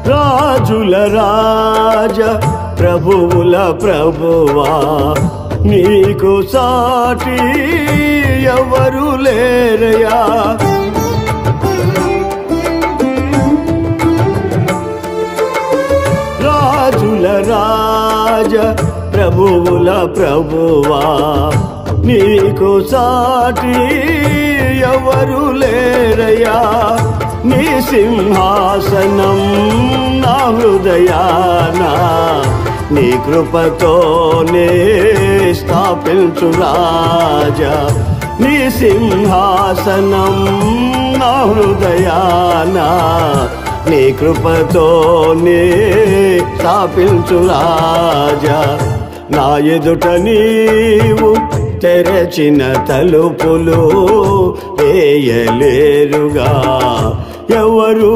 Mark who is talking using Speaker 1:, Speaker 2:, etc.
Speaker 1: రాజుల రాజ ప్రభువుల ప్రభువా నీకు సాటి ఎవరు లేరయా రాజుల రాజ ప్రభువుల ప్రభువా నీకు సాటి ఎవరు లేరయా నీ సింహాసనం నా హృదయాన నీ కృపతోనే స్థాపించు రాజా నీ సింహాసనం నా హృదయాన నీ కృపతోనే స్థాపించు రాజా నా ఎదుట నీవు తెరచిన తలుపులు వేయలేరుగా ఎవరు